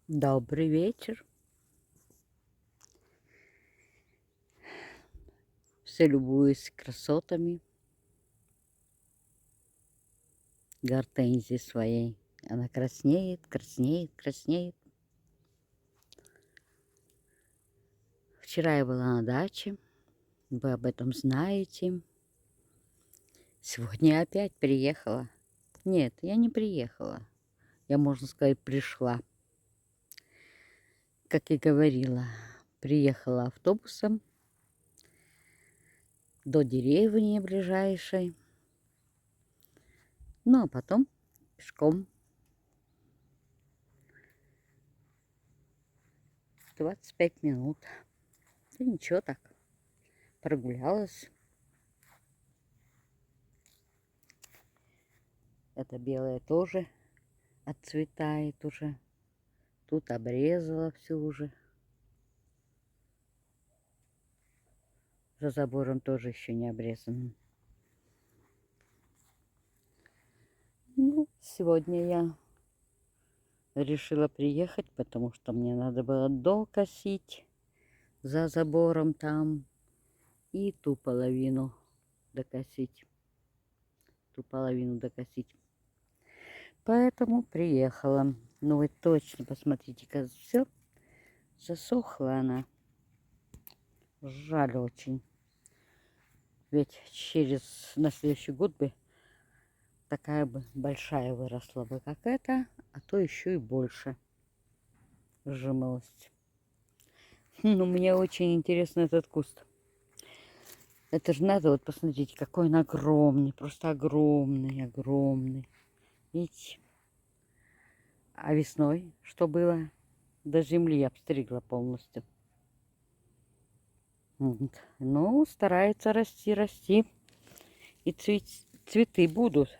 Добрый вечер. Все любуюсь красотами гортензии своей. Она краснеет, краснеет, краснеет. Вчера я была на даче, вы об этом знаете. Сегодня я опять приехала. Нет, я не приехала. Я, можно сказать, пришла. Как и говорила, приехала автобусом до деревни ближайшей. Ну, а потом пешком 25 минут. Да ничего так, прогулялась. Это белое тоже отцветает уже. Тут обрезала все уже. За забором тоже еще не обрезано. Ну, сегодня я решила приехать, потому что мне надо было докосить за забором там и ту половину докосить. Поэтому приехала. Ну вы точно посмотрите, как все засохла она. Жаль очень. Ведь на следующий год бы такая бы большая выросла бы, как эта, а то еще и больше жимолость. Ну, мне очень интересно этот куст. Это же надо, вот посмотрите, какой он огромный, просто огромный, огромный. Видите? А весной что было? До земли обстригла полностью. Вот. Ну, старается расти, расти. И цветы будут.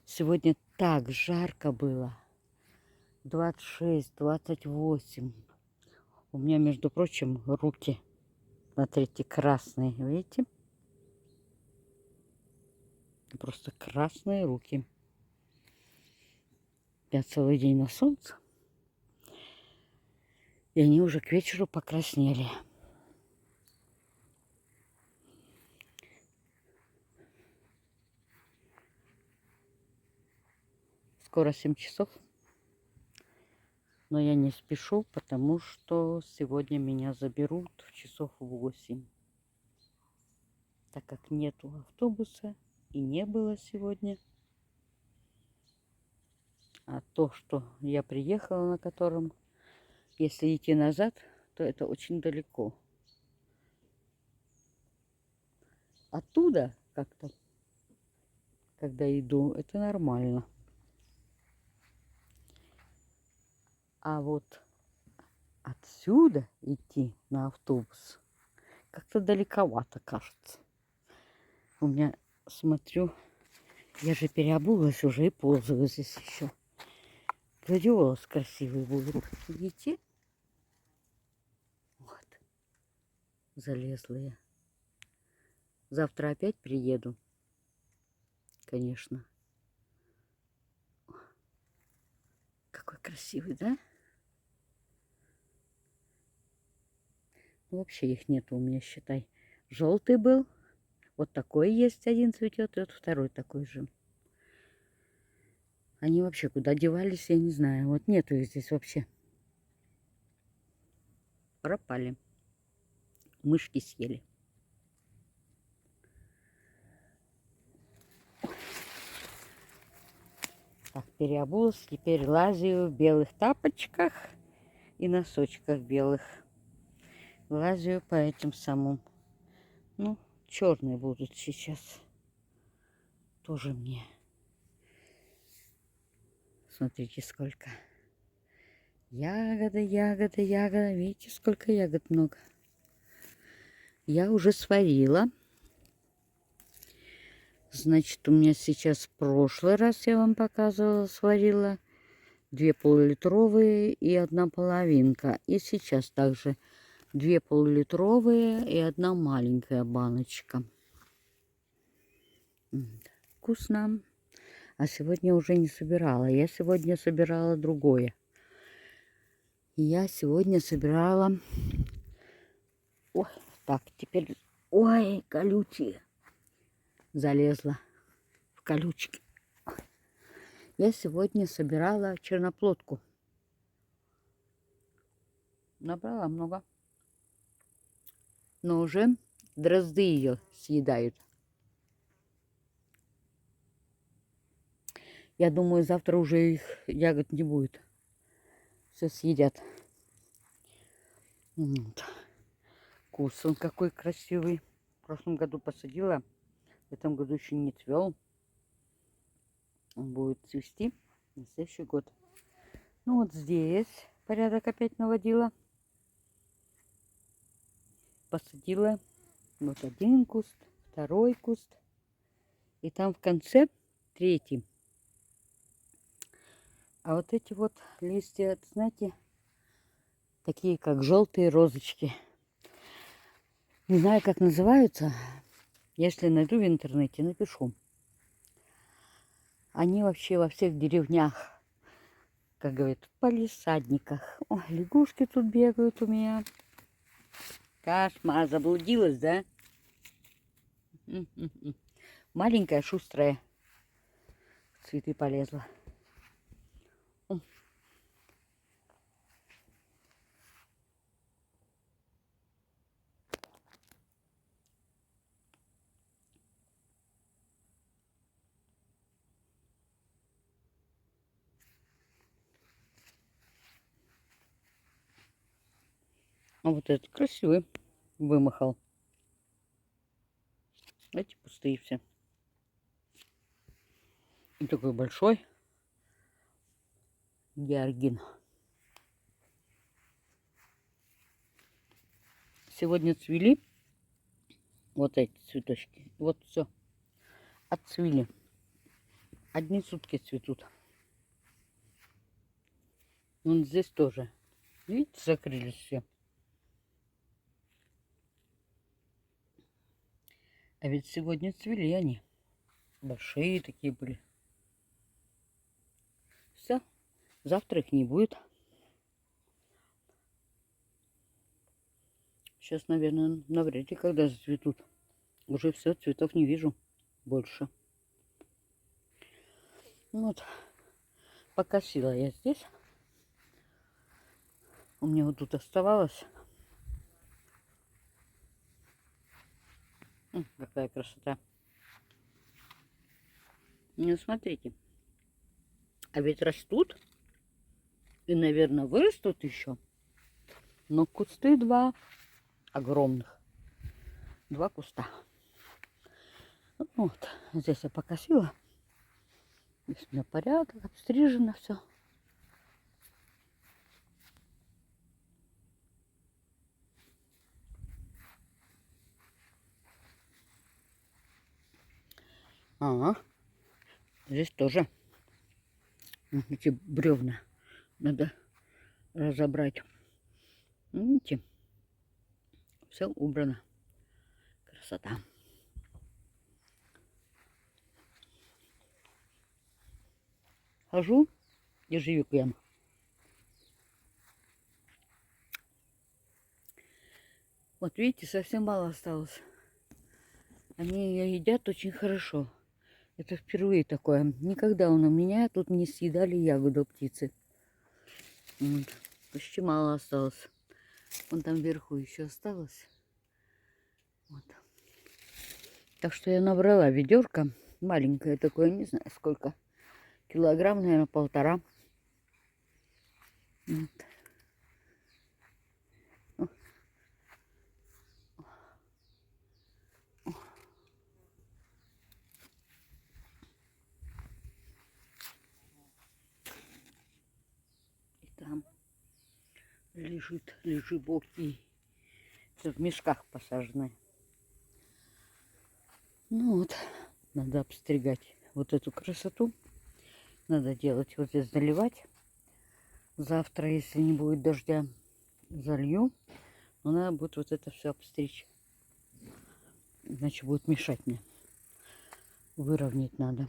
Сегодня так жарко было. 26, 28. У меня, между прочим, руки, смотрите, красные. Видите? Просто красные руки. Я целый день на солнце. И они уже к вечеру покраснели. Скоро 7 часов. Но я не спешу, потому что сегодня меня заберут в часов 8. Так как нету автобуса и не было сегодня. А то, что я приехала, на котором, если идти назад, то это очень далеко. Оттуда как-то, когда иду, это нормально. А вот отсюда идти на автобус как-то далековато кажется. У меня, смотрю, я же переобулась уже и ползаю здесь еще. Гладиолус красивый будет. Видите? Вот. Залезла я. Завтра опять приеду. Конечно. Какой красивый, да? Ну, вообще их нету у меня, считай. Желтый был. Вот такой есть, один цветет, и вот второй такой же. Они вообще куда девались, я не знаю. Вот нету их здесь вообще. Пропали. Мышки съели. Так, переобулась. Теперь лазю в белых тапочках и носочках белых. Лазю по этим самым. Ну, черные будут сейчас. Тоже мне. Смотрите, сколько. Ягода, ягода, ягода. Видите, сколько ягод много. Я уже сварила. Значит, у меня сейчас в прошлый раз я вам показывала, сварила 2 полулитровые и 1 половинка. И сейчас также 2 полулитровые и 1 маленькая баночка. Вкусно. А сегодня уже не собирала. Я сегодня собирала другое. И я сегодня собирала... Ой, так, теперь... Ой, колючие. Залезла в колючки. Я сегодня собирала черноплодку. Набрала много. Но уже дрозды ее съедают. Я думаю, завтра уже их ягод не будет. Все съедят. Вот. Куст он какой красивый. В прошлом году посадила. В этом году еще не цвел. Он будет цвести на следующий год. Ну вот здесь порядок опять наводила. Посадила вот один куст, второй куст. И там в конце третий. А вот эти вот листья, знаете, такие как желтые розочки. Не знаю, как называются. Если найду в интернете, напишу. Они вообще во всех деревнях, как говорят, в палисадниках. Ой, лягушки тут бегают у меня. Кошмар, заблудилась, да? Маленькая, шустрая. В цветы полезла. А вот этот красивый вымахал. Эти пустые все. И такой большой георгин. Сегодня цвели вот эти цветочки. Вот все. Отцвели. Одни сутки цветут. Вон здесь тоже. Видите, закрылись все. А ведь сегодня цвели они. Большие такие были. Все. Завтра их не будет. Сейчас, наверное, навряд ли когда зацветут. Уже все, цветов не вижу больше. Вот. Покосила я здесь. У меня вот тут оставалось. Какая красота. Ну, смотрите. А ведь растут. И, наверное, вырастут еще. Но кусты два огромных. Два куста. Вот. Здесь я покосила. Здесь у меня порядок. Обстрижено все. Ага. Здесь тоже. Эти бревна надо разобрать. Видите? Все убрано. Красота. Хожу, ежевику ем. Вот видите, совсем мало осталось. Они ее едят очень хорошо. Это впервые такое. Никогда у меня тут не съедали ягоду птицы. Вот. Почти мало осталось. Вон там вверху еще осталось. Вот. Так что я набрала ведерко. Маленькое такое, не знаю сколько. Килограмм, наверное, 1,5. Вот. И там лежит лежебокий. В мешках посаженные. Ну вот, надо обстригать вот эту красоту. Надо делать вот здесь, заливать. Завтра, если не будет дождя, залью. Но надо будет вот это все обстричь. Иначе будет мешать мне. Выровнять надо.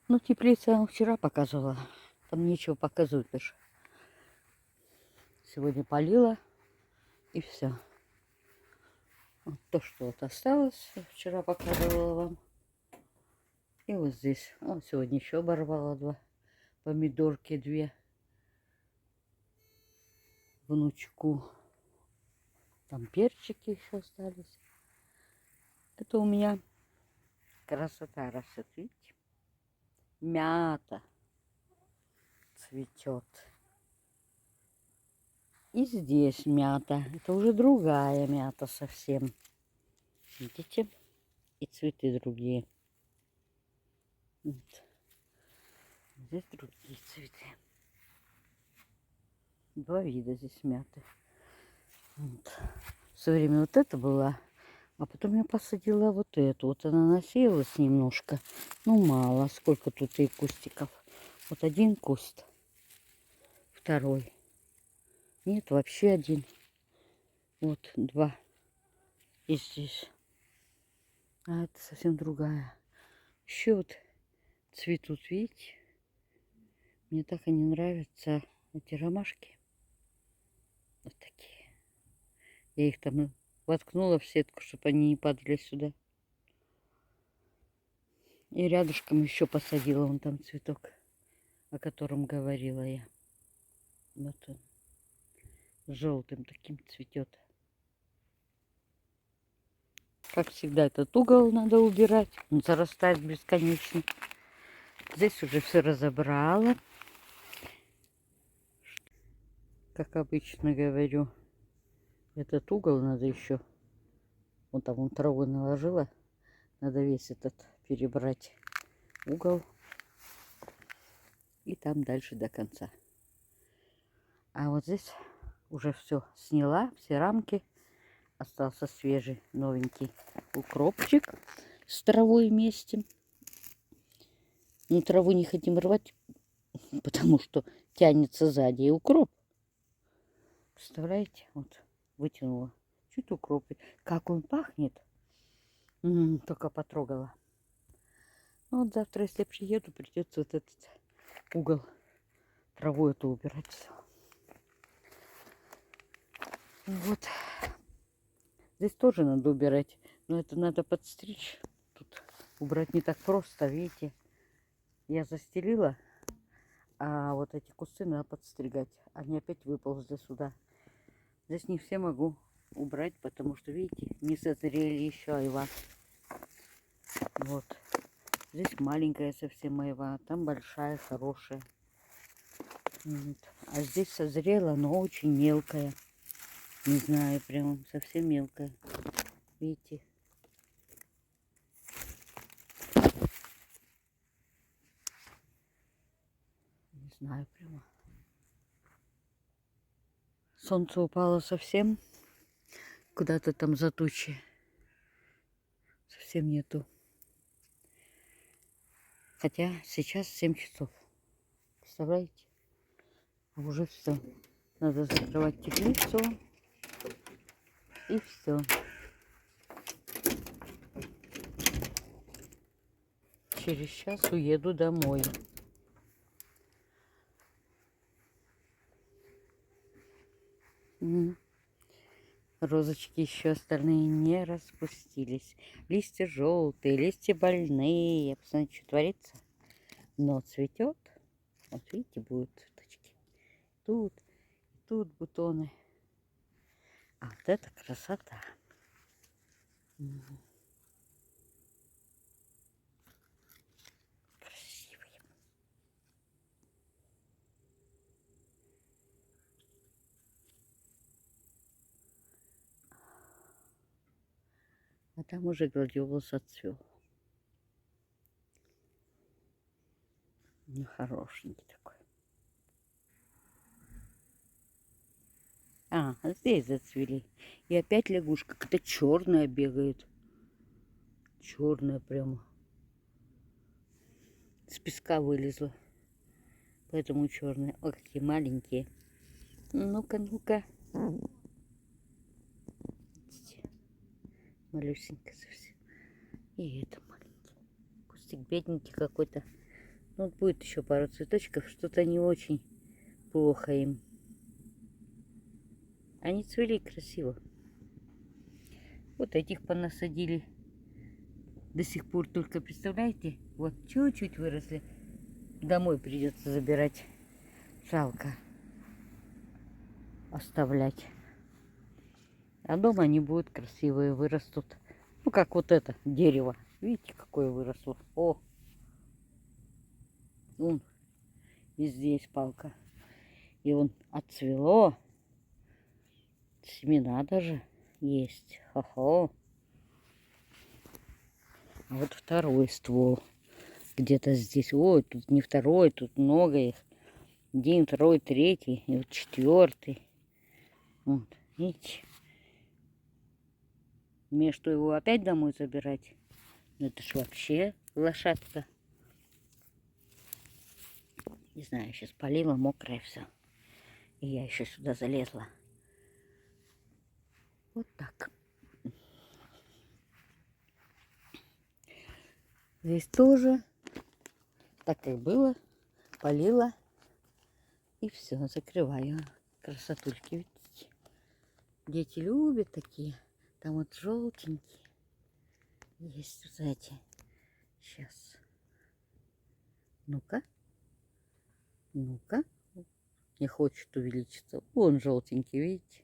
Ну, теплица я вам вчера показывала. Там нечего показывать даже. Сегодня полила и все. Вот то, что вот осталось, вчера показывала вам. И вот здесь. Вот сегодня еще оборвала 2 помидорки, 2 внучку. Там перчики еще остались. Это у меня красота растет, видите? Мята цветет. И здесь мята. Это уже другая мята совсем. Видите? И цветы другие. Вот. Здесь другие цветы. 2 вида здесь мяты. Вот. Все время вот это была. А потом я посадила вот эту. Вот она насеялась немножко. Ну, мало. Сколько тут и кустиков. Вот 1 куст. 2. Нет, вообще 1. Вот 2. И здесь. А это совсем другая. Еще вот цветут, видите? Мне так они нравятся. Эти ромашки. Вот такие. Я их там воткнула в сетку, чтобы они не падали сюда. И рядышком еще посадила вон там цветок, о котором говорила я. Вот он. Желтым таким цветет. Как всегда, этот угол надо убирать. Он зарастает бесконечно. Здесь уже все разобрала. Как обычно говорю, этот угол надо еще. Вот там вон травы наложила. Надо весь этот перебрать угол. И там дальше до конца. А вот здесь уже все сняла, все рамки. Остался свежий, новенький укропчик с травой вместе. Но траву не хотим рвать, потому что тянется сзади и укроп. Представляете? Вот вытянула. Чуть укроп. Как он пахнет. Только потрогала. Ну, вот завтра, если приеду, придется вот этот угол траву эту убирать. Все. Вот. Здесь тоже надо убирать. Но это надо подстричь. Тут убрать не так просто, видите. Я застелила, а вот эти кусты надо подстригать. Они опять выползли сюда. Здесь не все могу убрать, потому что, видите, не созрели еще айва. Вот. Здесь маленькая совсем айва, там большая, хорошая. Вот. А здесь созрела, но очень мелкая. Не знаю, прям совсем мелкая. Видите? Не знаю прямо. Солнце упало совсем. Куда-то там за тучи. Совсем нету. Хотя сейчас 7 часов. Представляете? Уже все. Надо закрывать теплицу. И все. Через час уеду домой. Розочки еще остальные не распустились. Листья желтые, листья больные. Посмотрите, что творится. Но цветет. Вот видите, будут цветочки. Тут бутоны. А вот это красота. Красивые. А там уже гладиолус отцвел. Ну, хорошенький такой. А здесь зацвели. И опять лягушка. Какая-то черная бегает. Черная прямо. С песка вылезла. Поэтому черные. О, какие маленькие. Ну-ка, ну-ка. Видите? Малюсенькая совсем. И это маленький. Кустик бедненький какой-то. Ну, вот будет еще пару цветочков. Что-то не очень плохо им. Они цвели красиво. Вот этих понасадили. До сих пор только, представляете, вот чуть-чуть выросли. Домой придется забирать. Жалко оставлять. А дома они будут красивые, вырастут. Ну, как вот это дерево. Видите, какое выросло. О! Вон, и здесь палка. И он отцвело. Семена даже есть. Хо-хо. А вот второй ствол. Где-то здесь. Ой, тут не второй, тут много их. Один, второй, третий. И вот четвертый. Вот, видите? Мне что, его опять домой забирать? Ну это ж вообще лошадка. Не знаю, сейчас полила, мокрая все. И я еще сюда залезла. Вот так. Здесь тоже, так как было, полила. И все, закрываю. Красотульки, видите? Дети любят такие. Там вот желтенькие. Есть вот эти. Сейчас. Ну-ка. Ну-ка. Не хочет увеличиться. Вон желтенький, видите?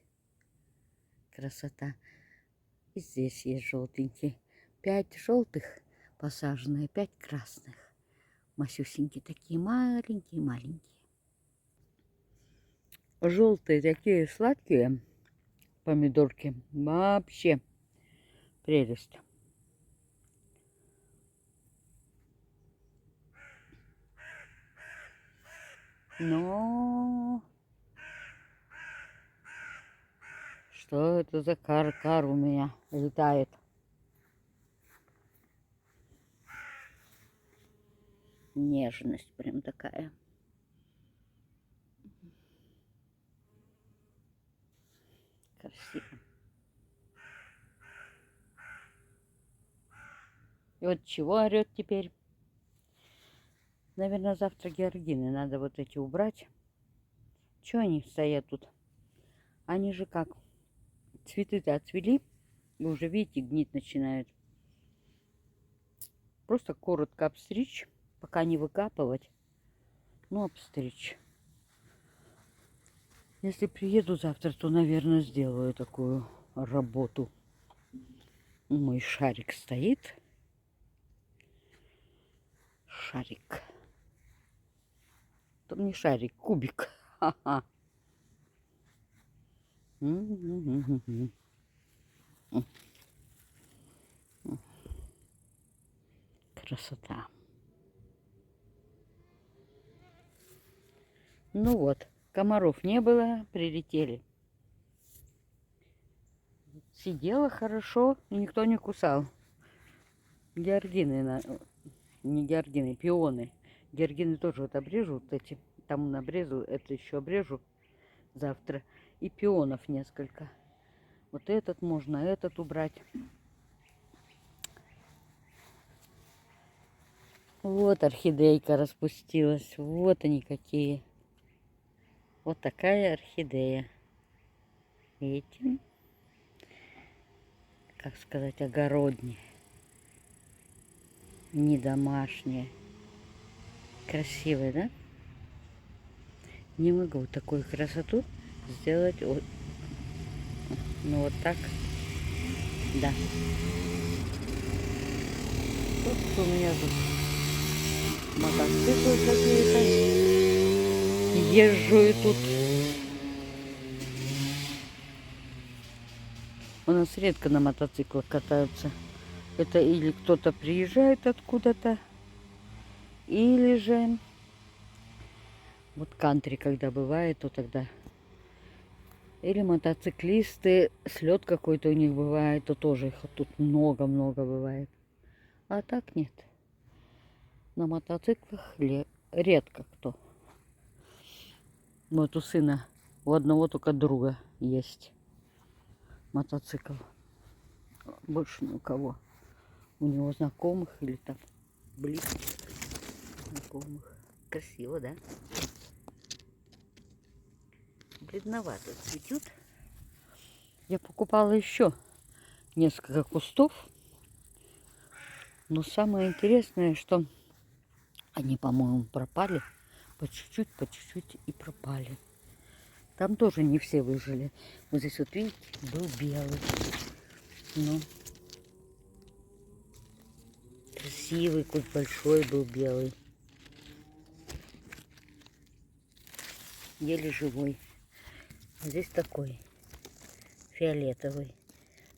Красота. И здесь есть желтенькие. 5 желтых посаженные, 5 красных. Масюсенькие такие, маленькие-маленькие. Желтые такие сладкие помидорки. Вообще прелесть. Но что это за кар у меня летает? Нежность прям такая. Красиво. И вот чего орет теперь? Наверное, завтра георгины надо вот эти убрать. Чего они стоят тут? Они же как? Цветы-то отцвели. И уже, видите, гнить начинают. Просто коротко обстричь, пока не выкапывать. Ну, обстричь. Если приеду завтра, то, наверное, сделаю такую работу. Мой шарик стоит. Шарик. То не шарик, кубик. Ха-ха. Красота. Ну вот, комаров не было, прилетели. Сидела хорошо, и никто не кусал. Георгины, не георгины, пионы. Георгины тоже вот обрежу, вот эти. Там обрезал, это еще обрежу завтра. И пионов несколько. Вот этот можно, этот убрать. Вот орхидейка распустилась. Вот они какие. Вот такая орхидея. Видите? Как сказать, огороднее. Не домашняя. Красивая, да? Не могу такую красоту сделать. Вот. Ну вот так. Да. Вот у меня тут мотоциклы какие-то. Езжу и тут. У нас редко на мотоциклах катаются. Это или кто-то приезжает откуда-то, или же вот кантри, когда бывает, то тогда. Или мотоциклисты, слет какой-то у них бывает, то тоже их тут много-много бывает. А так нет. На мотоциклах редко кто. Вот у сына, у одного только друга есть мотоцикл. Больше ни у кого. У него знакомых или там близких знакомых. Красиво, да? Бледновато цветет. Я покупала еще несколько кустов. Но самое интересное, что они, по-моему, пропали. По чуть-чуть и пропали. Там тоже не все выжили. Вот здесь вот, видите, был белый. Ну, красивый куст, большой был белый. Еле живой. А здесь такой фиолетовый.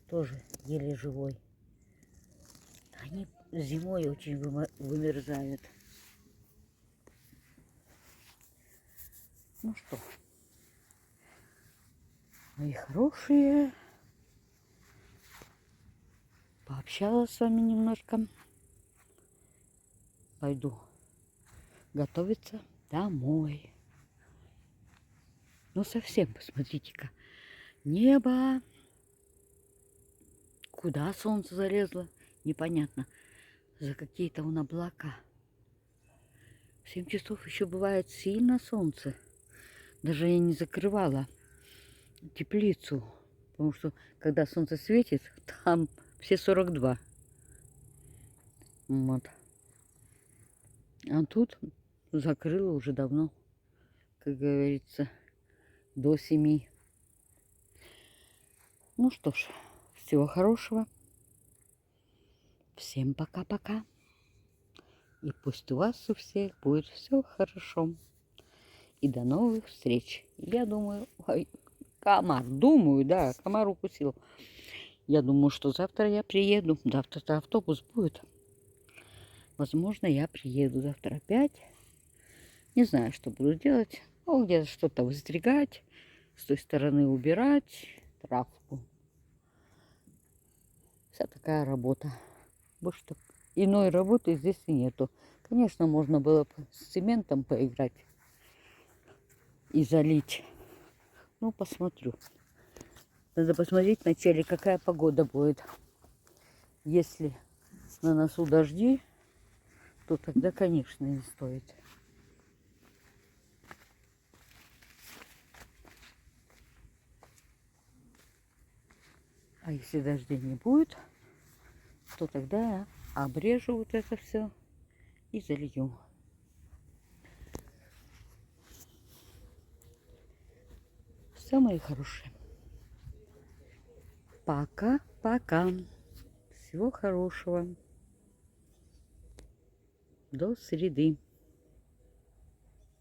Тоже еле живой. Они зимой очень вымерзают. Ну что, мои хорошие, пообщалась с вами немножко. Пойду готовиться домой. Ну совсем, посмотрите-ка, небо. Куда солнце залезло, непонятно. За какие-то вон облака. В 7 часов еще бывает сильно солнце. Даже я не закрывала теплицу. Потому что когда солнце светит, там все 42. Вот. А тут закрыла уже давно. Как говорится, до 7. Ну что ж, всего хорошего. Всем пока-пока. И пусть у вас у всех будет все хорошо. И до новых встреч. Я думаю, ой, комар, думаю, да, комар укусил. Я думаю, что завтра я приеду. Завтра автобус будет. Возможно, я приеду завтра опять. Не знаю, что буду делать. Ну, где-то что-то выстригать. С той стороны убирать травку. Вся такая работа. Больше иной работы здесь и нету. Конечно, можно было бы с цементом поиграть и залить. Ну, посмотрю. Надо посмотреть вначале, какая погода будет. Если на носу дожди, то тогда, конечно, не стоит. А если дождей не будет, то тогда я обрежу вот это все и залью. Все, мои хорошие. Пока-пока. Всего хорошего. До среды.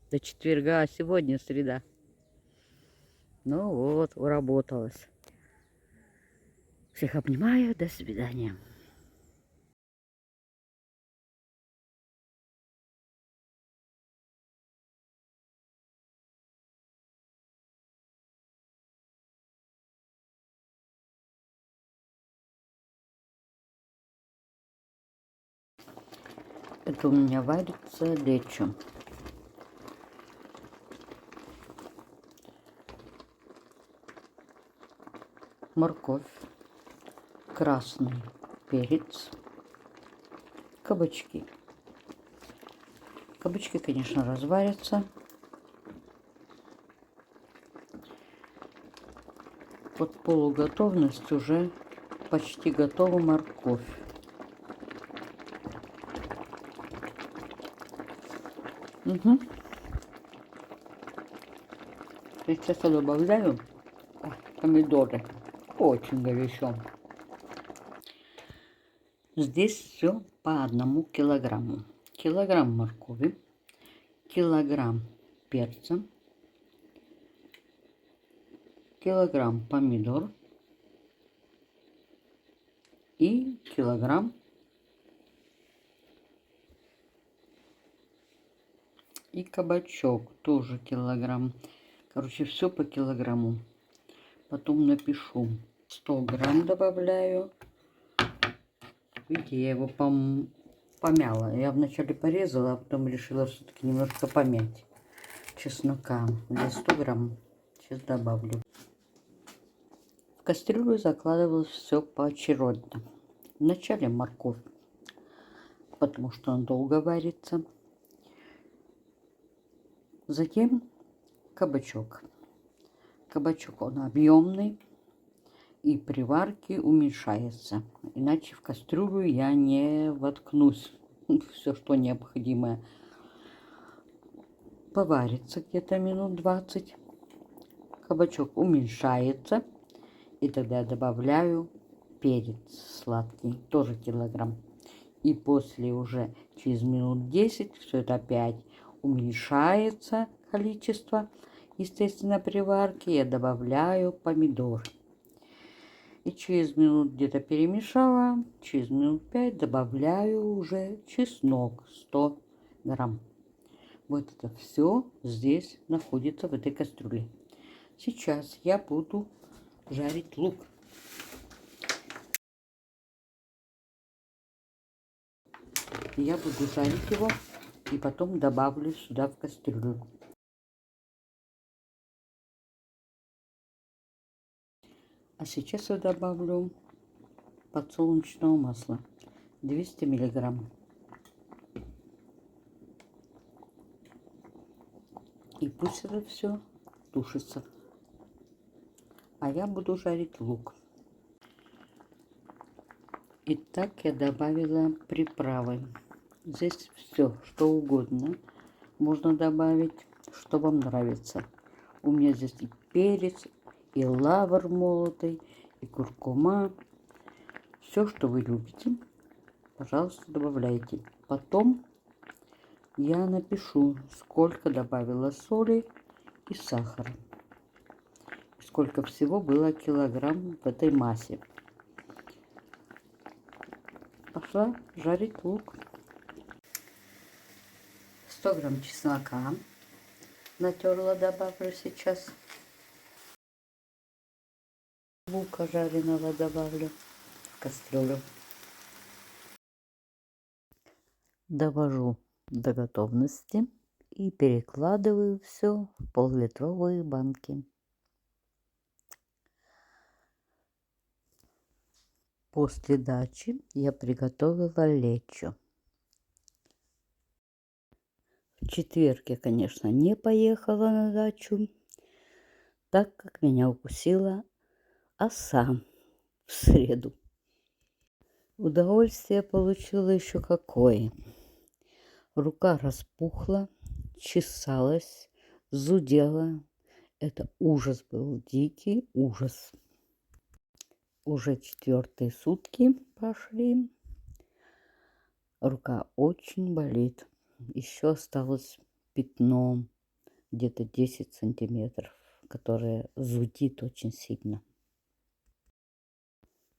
До четверга. А сегодня среда. Ну вот, уработалась. Всех обнимаю. До свидания. Это у меня варится лечо. Морковь, красный перец, кабачки. Кабачки, конечно, разварятся. Под полуготовность уже почти готова морковь. Угу. Сейчас я добавляю помидоры. Очень горячо. Здесь все по 1 килограмму. Килограмм моркови, килограмм перца, килограмм помидор и килограмм и кабачок тоже килограмм. Короче, все по килограмму. Потом напишу. 100 грамм добавляю. Видите, я его помяла. Я вначале порезала, а потом решила все-таки немножко помять чеснока. Здесь 100 грамм. Сейчас добавлю. В кастрюлю закладывалось все поочередно. Вначале морковь, потому что она долго варится. Затем кабачок. Кабачок он объемный и при варке уменьшается. Иначе в кастрюлю я не воткнусь. Все, что необходимое. Поварится где-то минут 20. Кабачок уменьшается. И тогда я добавляю перец сладкий, тоже килограмм. И после уже через минут 10 все это опять уменьшается количество. Естественно, при варке я добавляю помидор. И через минут где-то перемешала, через минут 5 добавляю уже чеснок 100 грамм. Вот это все здесь находится в этой кастрюле. Сейчас я буду жарить лук. Я буду жарить его и потом добавлю сюда в кастрюлю. А сейчас я добавлю подсолнечного масла 200 миллиграмм. И пусть это все тушится. А я буду жарить лук. Итак, я добавила приправы. Здесь все, что угодно можно добавить, что вам нравится. У меня здесь и перец, и лавр молотый, и куркума. Все, что вы любите, пожалуйста, добавляйте. Потом я напишу, сколько добавила соли и сахара. Сколько всего было килограмм в этой массе. Пошла жарить лук. 100 грамм чеснока натерла, добавлю сейчас. Лука жареного добавлю в кастрюлю. Довожу до готовности и перекладываю все в пол-литровые банки. После дачи я приготовила лечо. В четверг я, конечно, не поехала на дачу, так как меня укусила оса в среду. Удовольствие получила еще какое. Рука распухла, чесалась, зудела. Это ужас был, дикий ужас. Уже 4-е сутки пошли. Рука очень болит. Еще осталось пятно где-то 10 сантиметров, которое зудит очень сильно.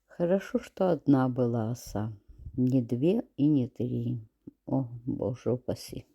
Хорошо, что одна была оса, не 2 и не 3. О, Боже упаси.